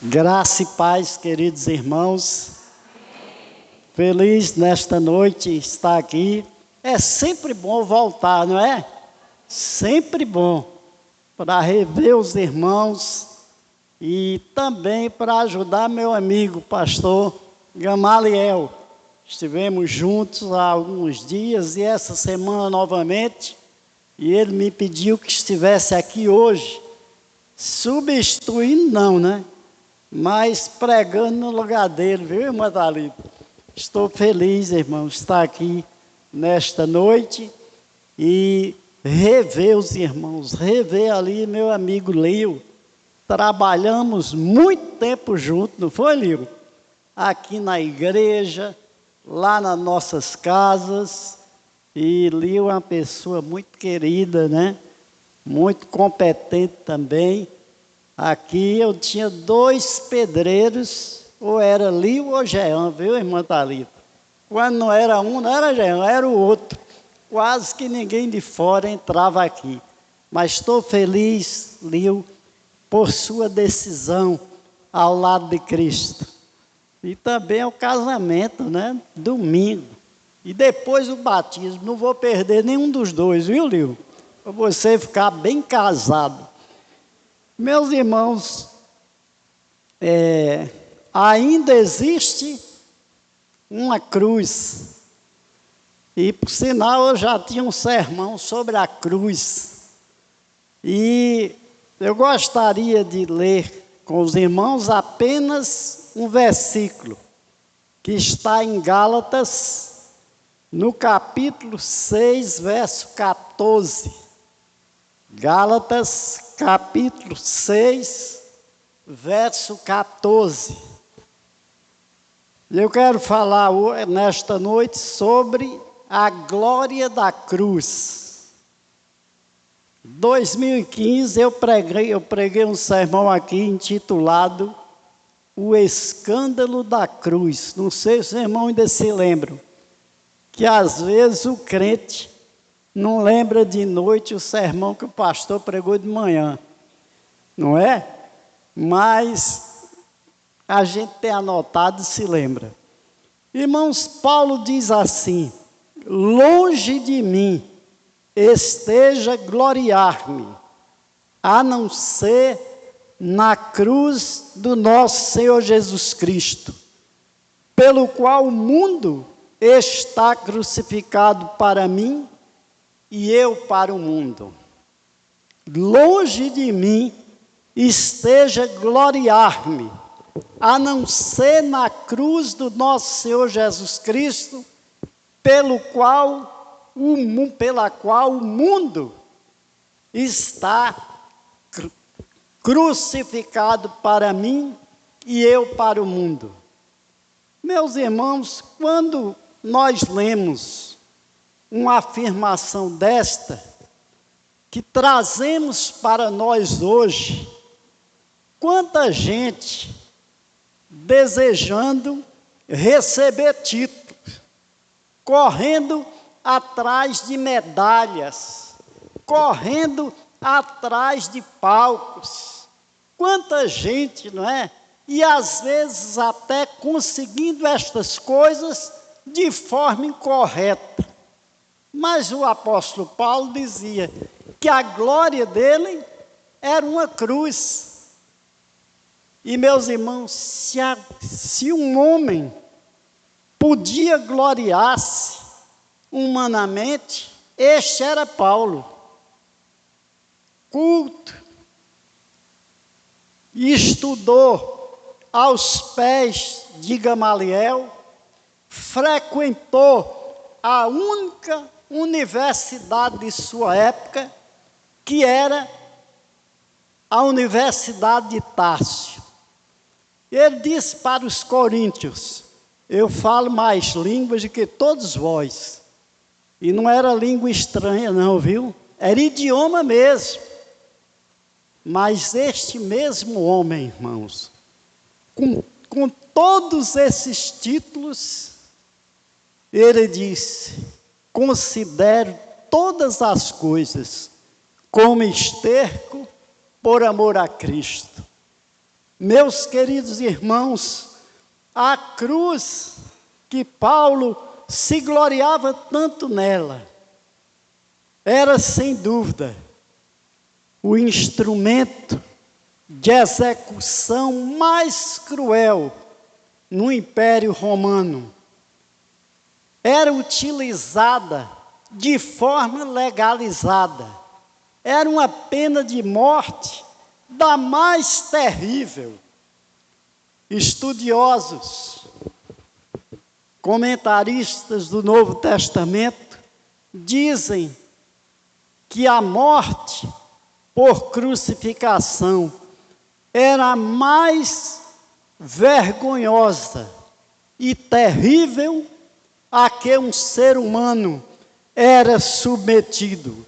Graça e paz, queridos irmãos. Feliz nesta noite estar aqui. É sempre bom voltar, não é? Sempre bom para rever os irmãos e também para ajudar meu amigo, pastor Gamaliel. Estivemos juntos há alguns dias e essa semana novamente, e ele me pediu que estivesse aqui hoje, substituindo não, né? Mas pregando no lugar dele, viu, irmã Thalita? Estou feliz, irmão, estar aqui nesta noite e rever os irmãos, rever ali meu amigo Lio. Trabalhamos muito tempo juntos, não foi, Lio? Aqui na igreja, lá nas nossas casas, e Lio é uma pessoa muito querida, né? Muito competente também. Aqui eu tinha 2 pedreiros, ou era Lio ou Jean, viu, irmã Thalita? Quando não era um, não era Jean, era o outro. Quase que ninguém de fora entrava aqui. Mas estou feliz, Lio, por sua decisão ao lado de Cristo. E também o casamento, né? Domingo. E depois o batismo. Não vou perder nenhum dos dois, viu, Lio? Para você ficar bem casado. Meus irmãos, ainda existe uma cruz. E, por sinal, eu já tinha um sermão sobre a cruz. E eu gostaria de ler com os irmãos apenas um versículo, que está em Gálatas, no capítulo 6, verso 14. Gálatas, capítulo 6, verso 14. Eu quero falar nesta noite sobre a glória da cruz. Em 2015 eu preguei um sermão aqui intitulado O Escândalo da Cruz. Não sei se os irmãos ainda se lembram, que às vezes o crente não lembra de noite o sermão que o pastor pregou de manhã, não é? Mas a gente tem anotado e se lembra. Irmãos, Paulo diz assim: longe de mim esteja gloriar-me, a não ser na cruz do nosso Senhor Jesus Cristo, pelo qual o mundo está crucificado para mim e eu para o mundo. Longe de mim esteja gloriar-me, a não ser na cruz do nosso Senhor Jesus Cristo, pela qual o mundo está crucificado para mim e eu para o mundo. Meus irmãos, quando nós lemos uma afirmação desta, que trazemos para nós hoje, quanta gente desejando receber títulos, correndo atrás de medalhas, correndo atrás de palcos, quanta gente, não é? E às vezes até conseguindo estas coisas de forma incorreta. Mas o apóstolo Paulo dizia que a glória dele era uma cruz. E, meus irmãos, se um homem podia gloriar-se humanamente, este era Paulo. Culto, estudou aos pés de Gamaliel, frequentou a única universidade de sua época, que era a Universidade de Tarso. Ele disse para os coríntios: eu falo mais línguas do que todos vós. E não era língua estranha não, viu? Era idioma mesmo. Mas este mesmo homem, irmãos, com todos esses títulos, ele disse: considero todas as coisas como esterco por amor a Cristo. Meus queridos irmãos, a cruz que Paulo se gloriava tanto nela, era sem dúvida o instrumento de execução mais cruel no Império Romano. Era utilizada de forma legalizada. Era uma pena de morte da mais terrível. Estudiosos, comentaristas do Novo Testamento, dizem que a morte por crucificação era a mais vergonhosa e terrível a que um ser humano era submetido.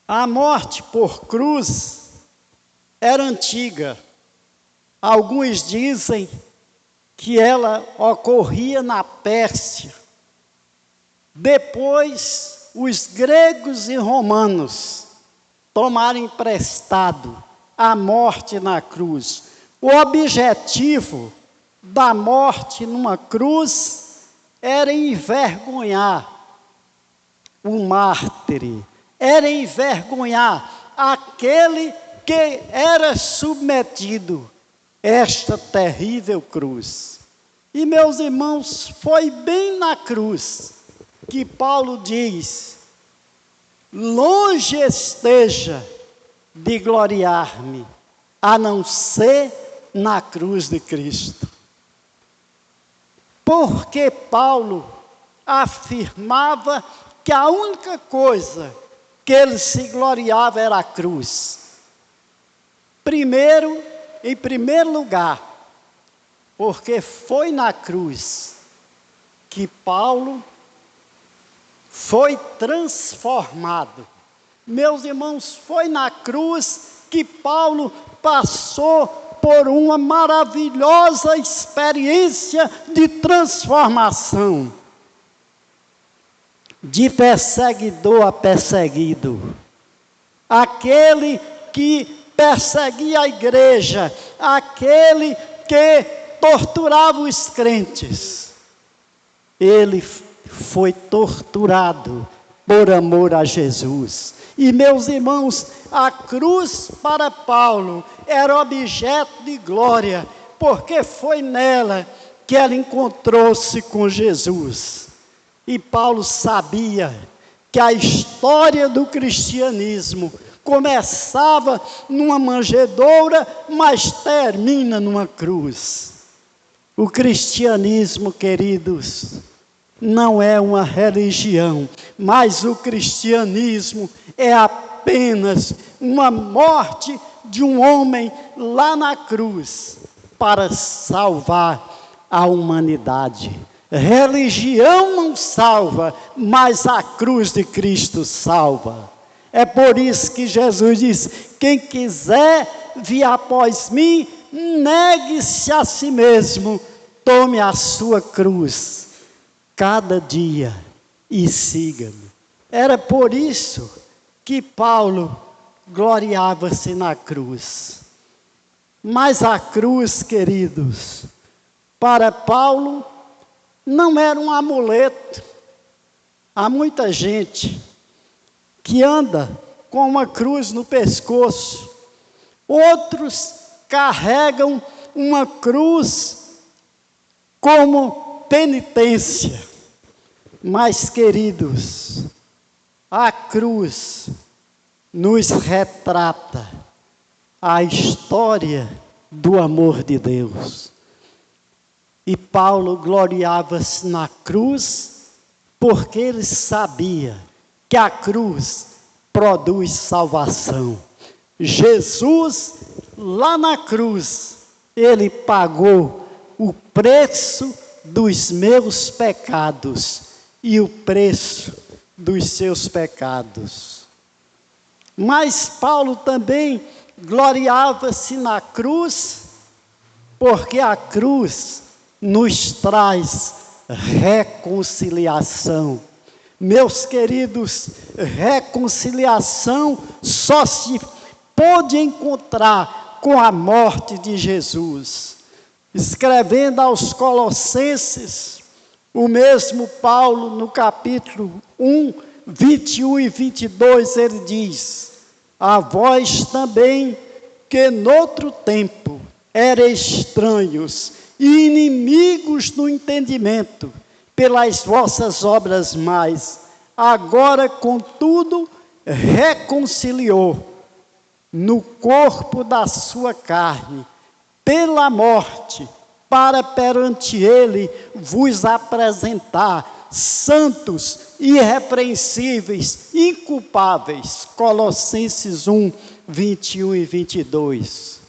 A morte por cruz era antiga. Alguns dizem que ela ocorria na Pérsia. Depois, os gregos e romanos tomaram emprestado a morte na cruz. O objetivo da morte numa cruz era envergonhar o mártir, era envergonhar aquele que era submetido a esta terrível cruz. E, meus irmãos, foi bem na cruz que Paulo diz: longe esteja de gloriar-me, a não ser na cruz de Cristo. Porque Paulo afirmava que a única coisa que ele se gloriava era a cruz. Em primeiro lugar, porque foi na cruz que Paulo foi transformado. Meus irmãos, foi na cruz que Paulo passou por uma maravilhosa experiência de transformação, de perseguidor a perseguido. Aquele que perseguia a igreja, aquele que torturava os crentes, ele foi torturado por amor a Jesus. E, meus irmãos, a cruz para Paulo era objeto de glória, porque foi nela que ele encontrou-se com Jesus. E Paulo sabia que a história do cristianismo começava numa manjedoura, mas termina numa cruz. O cristianismo, queridos, não é uma religião, mas o cristianismo é apenas uma morte de um homem lá na cruz para salvar a humanidade. Religião não salva, mas a cruz de Cristo salva. É por isso que Jesus diz: quem quiser vir após mim, negue-se a si mesmo, tome a sua cruz cada dia e siga-me. Era por isso que Paulo gloriava-se na cruz. Mas a cruz, queridos, para Paulo não era um amuleto. Há muita gente que anda com uma cruz no pescoço. Outros carregam uma cruz como penitência. Mas, queridos, a cruz nos retrata a história do amor de Deus. E Paulo gloriava-se na cruz, porque ele sabia que a cruz produz salvação. Jesus, lá na cruz, ele pagou o preço dos meus pecados e o preço dos seus pecados. Mas Paulo também gloriava-se na cruz, porque a cruz nos traz reconciliação. Meus queridos, reconciliação só se pode encontrar com a morte de Jesus. Escrevendo aos Colossenses, o mesmo Paulo, no capítulo 1, 21 e 22, ele diz: a vós também, que noutro tempo erais estranhos e inimigos no entendimento, pelas vossas obras mais, agora, contudo, reconciliou no corpo da sua carne, pela morte, para perante ele vos apresentar santos, irrepreensíveis, inculpáveis. Colossenses 1, 21 e 22.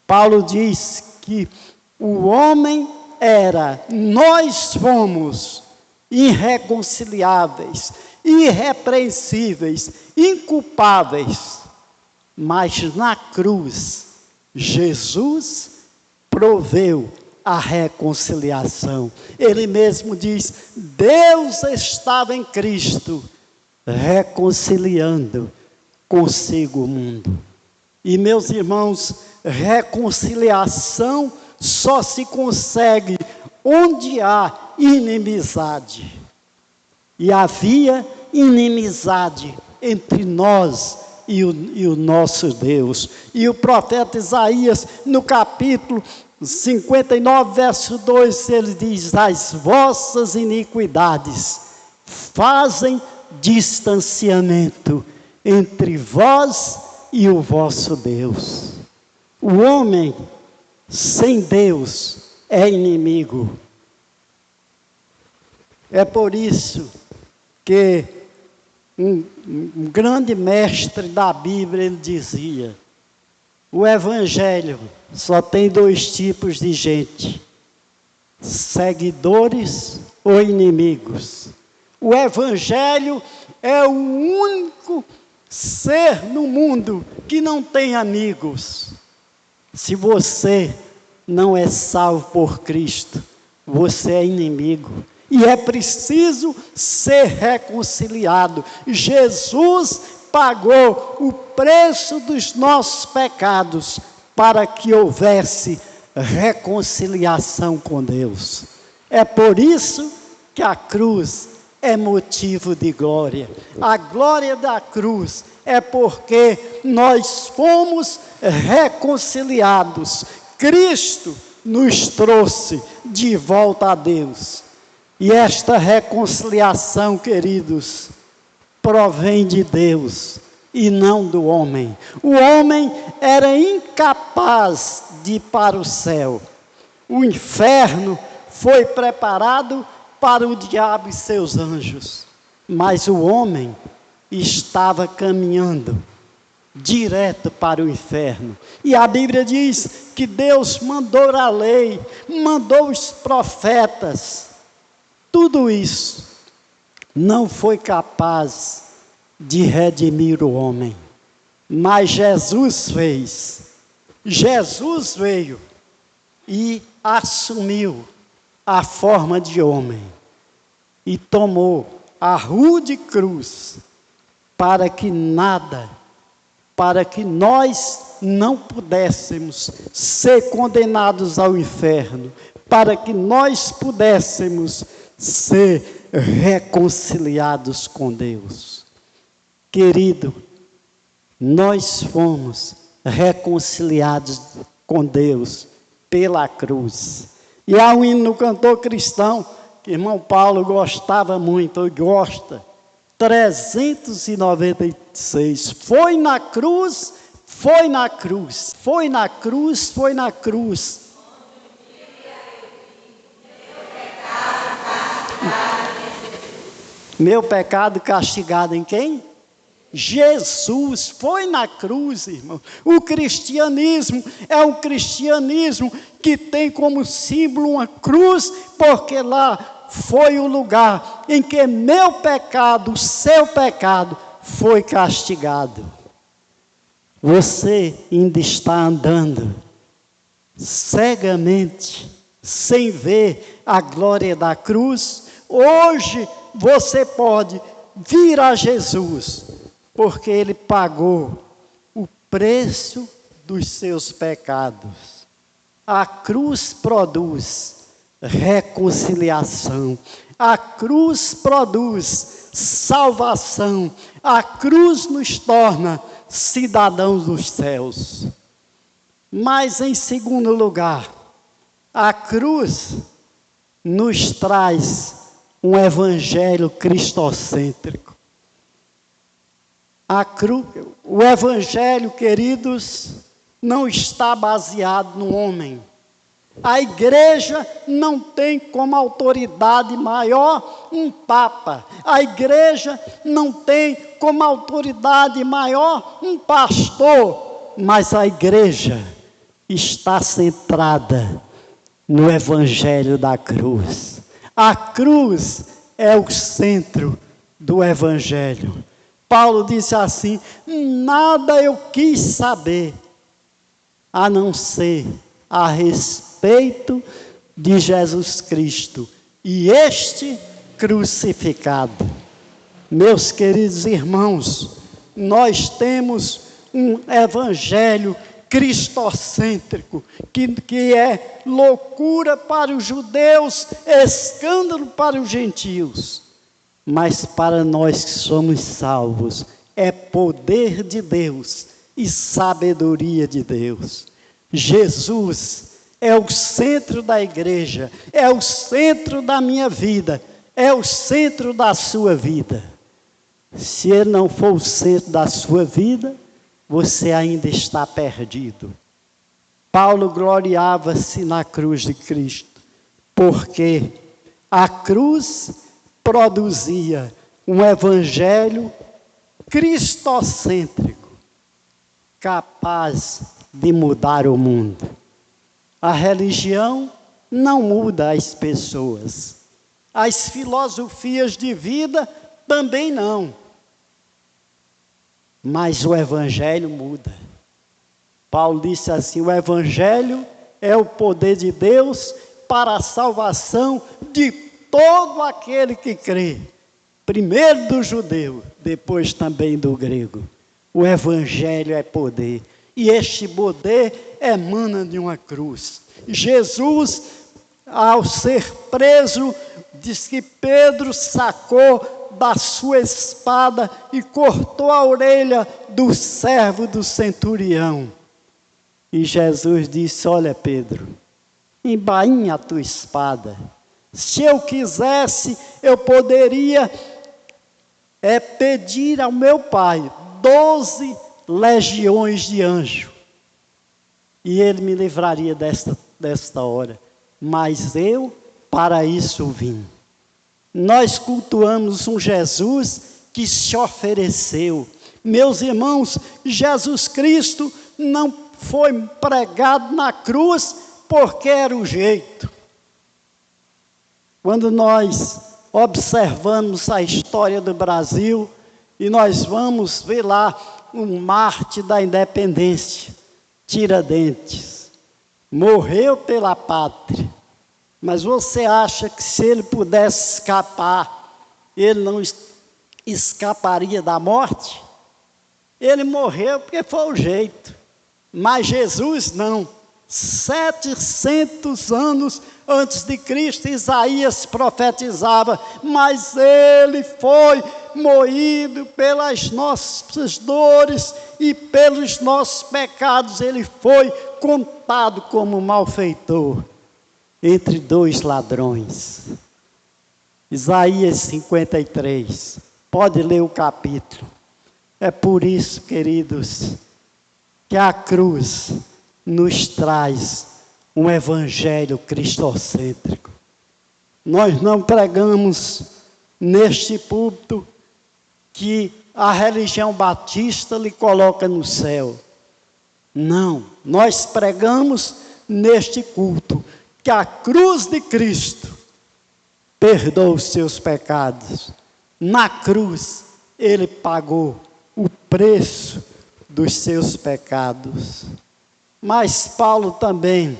Paulo diz que o homem nós fomos irreconciliáveis, irrepreensíveis, inculpáveis, mas na cruz, Jesus proveu a reconciliação. Ele mesmo diz: Deus estava em Cristo, reconciliando consigo o mundo. E, meus irmãos, reconciliação só se consegue onde há inimizade. E havia inimizade entre nós e o nosso Deus. E o profeta Isaías, no capítulo 59, verso 2, ele diz: as vossas iniquidades fazem distanciamento entre vós e o vosso Deus. O homem sem Deus é inimigo. É por isso que um grande mestre da Bíblia, ele dizia: o Evangelho só tem dois tipos de gente: seguidores ou inimigos. O Evangelho é o único ser no mundo que não tem amigos. Se você não é salvo por Cristo, você é inimigo. E é preciso ser reconciliado. Jesus pagou o preço dos nossos pecados para que houvesse reconciliação com Deus. É por isso que a cruz é motivo de glória. A glória da cruz é porque nós fomos reconciliados. Cristo nos trouxe de volta a Deus. E esta reconciliação, queridos, provém de Deus e não do homem. O homem era incapaz de ir para o céu. O inferno foi preparado para o diabo e seus anjos. Mas o homem estava caminhando direto para o inferno. E a Bíblia diz que Deus mandou a lei, mandou os profetas. Tudo isso não foi capaz de redimir o homem. Mas Jesus fez. Jesus veio e assumiu a forma de homem. E tomou a rude cruz para que nós não pudéssemos ser condenados ao inferno, para que nós pudéssemos ser reconciliados com Deus. Querido, nós fomos reconciliados com Deus pela cruz. E há um hino no cantor cristão, que irmão Paulo gostava muito, e gosta, 396, foi na cruz, foi na cruz, foi na cruz, foi na cruz. Meu pecado castigado em quem? Jesus foi na cruz, irmão. O cristianismo é um cristianismo que tem como símbolo uma cruz, porque lá foi o lugar em que meu pecado, seu pecado, foi castigado. Você ainda está andando cegamente, sem ver a glória da cruz. Hoje você pode vir a Jesus, porque Ele pagou o preço dos seus pecados. A cruz produz reconciliação. A cruz produz salvação. A cruz nos torna cidadãos dos céus. Mas, em segundo lugar, a cruz nos traz um evangelho cristocêntrico. O evangelho, queridos, não está baseado no homem. A igreja não tem como autoridade maior um papa. A igreja não tem como autoridade maior um pastor. Mas a igreja está centrada no evangelho da cruz. A cruz é o centro do evangelho. Paulo disse assim: nada eu quis saber, a não ser a respeito de Jesus Cristo e este crucificado. Meus queridos irmãos, nós temos um evangelho cristocêntrico, que é loucura para os judeus, escândalo para os gentios. Mas para nós que somos salvos, é poder de Deus e sabedoria de Deus. Jesus é o centro da igreja, é o centro da minha vida, é o centro da sua vida. Se Ele não for o centro da sua vida, você ainda está perdido. Paulo gloriava-se na cruz de Cristo, porque a cruz produzia um evangelho cristocêntrico, capaz de mudar o mundo. A religião não muda as pessoas. As filosofias de vida também não. Mas o evangelho muda. Paulo disse assim: o evangelho é o poder de Deus para a salvação de todo aquele que crê. Primeiro do judeu, depois também do grego. O evangelho é poder. E este poder emana de uma cruz. Jesus, ao ser preso, diz que Pedro sacou da sua espada e cortou a orelha do servo do centurião. E Jesus disse: olha, Pedro, embainha a tua espada. Se eu quisesse, eu poderia pedir ao meu Pai 12 legiões de anjos, e Ele me livraria desta hora. Mas eu para isso vim. Nós cultuamos um Jesus que se ofereceu. Meus irmãos, Jesus Cristo não foi pregado na cruz porque era o jeito. Quando nós observamos a história do Brasil, e nós vamos ver lá um mártir da independência, Tiradentes, morreu pela pátria. Mas você acha que se ele pudesse escapar, ele não escaparia da morte? Ele morreu porque foi o jeito. Mas Jesus não. 700 anos antes de Cristo, Isaías profetizava: mas ele foi moído pelas nossas dores e pelos nossos pecados, ele foi contado como malfeitor entre dois ladrões. Isaías 53, pode ler o capítulo. É por isso, queridos, que a cruz nos traz um evangelho cristocêntrico. Nós não pregamos neste púlpito que a religião batista lhe coloca no céu. Não, nós pregamos neste culto que a cruz de Cristo perdoa os seus pecados. Na cruz, Ele pagou o preço dos seus pecados. Mas Paulo também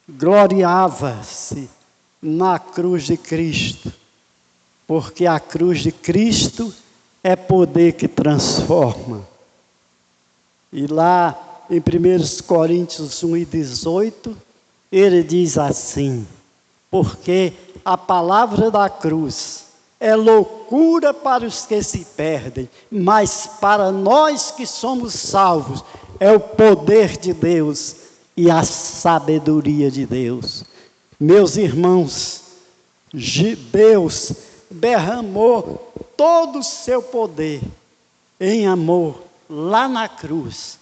gloriava-se na cruz de Cristo, porque a cruz de Cristo é poder que transforma. E lá em 1 Coríntios 1:18, ele diz assim: porque a palavra da cruz é loucura para os que se perdem, mas para nós que somos salvos, é o poder de Deus e a sabedoria de Deus. Meus irmãos, Deus derramou todo o seu poder em amor lá na cruz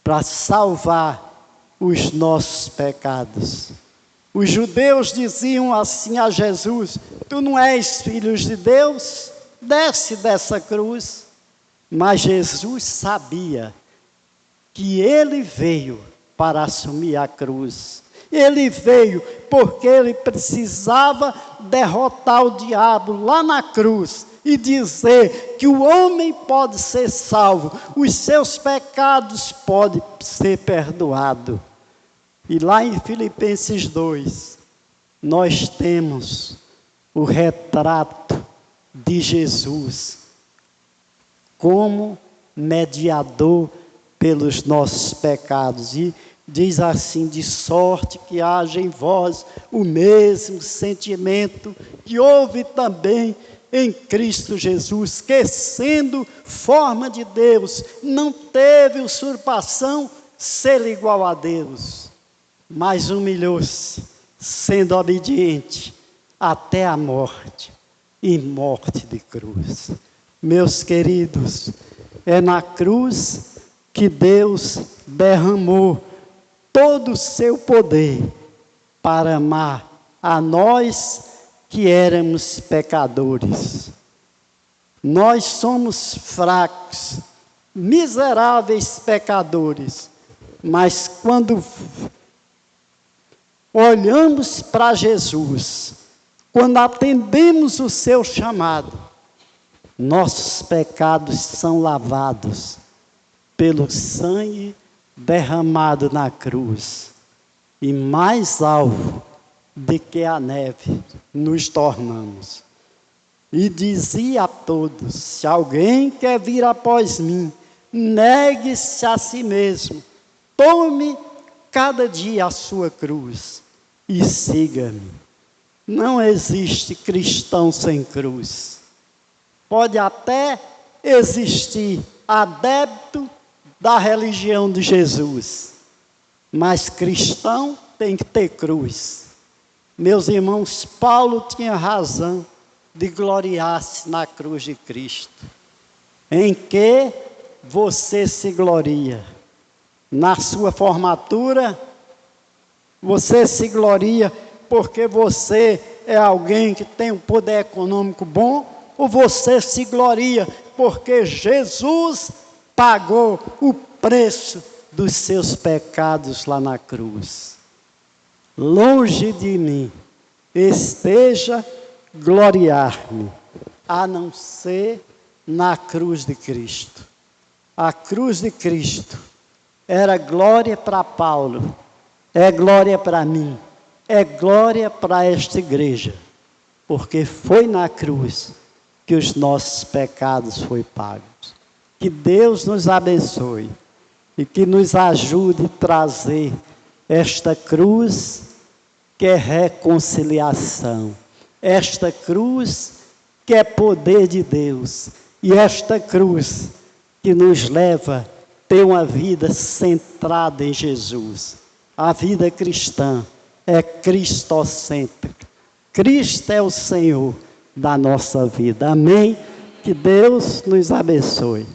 para salvar os nossos pecados. Os judeus diziam assim a Jesus: tu não és filho de Deus? Desce dessa cruz. Mas Jesus sabia que ele veio para assumir a cruz. Ele veio porque ele precisava derrotar o diabo lá na cruz e dizer que o homem pode ser salvo, os seus pecados podem ser perdoados. E lá em Filipenses 2, nós temos o retrato de Jesus como mediador pelos nossos pecados. E diz assim: de sorte que haja em vós o mesmo sentimento que houve também em Cristo Jesus, que sendo forma de Deus, não teve usurpação ser igual a Deus, mas humilhou-se, sendo obediente até a morte, e morte de cruz. Meus queridos, é na cruz que Deus derramou todo o seu poder para amar a nós que éramos pecadores. Nós somos fracos, miseráveis pecadores, mas quando olhamos para Jesus, quando atendemos o seu chamado, nossos pecados são lavados pelo sangue derramado na cruz, e mais alvo do que a neve nos tornamos. E dizia a todos: se alguém quer vir após mim, negue-se a si mesmo, tome cada dia a sua cruz e siga-me. Não existe cristão sem cruz. Pode até existir adepto da religião de Jesus, mas cristão tem que ter cruz. Meus irmãos, Paulo tinha razão de gloriar-se na cruz de Cristo. Em que você se gloria? Na sua formatura? Você se gloria porque você é alguém que tem um poder econômico bom? Ou você se gloria porque Jesus pagou o preço dos seus pecados lá na cruz? Longe de mim esteja gloriar-me, a não ser na cruz de Cristo. A cruz de Cristo era glória para Paulo, é glória para mim, é glória para esta igreja, porque foi na cruz que os nossos pecados foram pagos. Que Deus nos abençoe e que nos ajude a trazer esta cruz que é reconciliação, esta cruz que é poder de Deus, e esta cruz que nos leva a ter uma vida centrada em Jesus. A vida cristã é cristocêntrica. Cristo é o Senhor da nossa vida. Amém? Que Deus nos abençoe.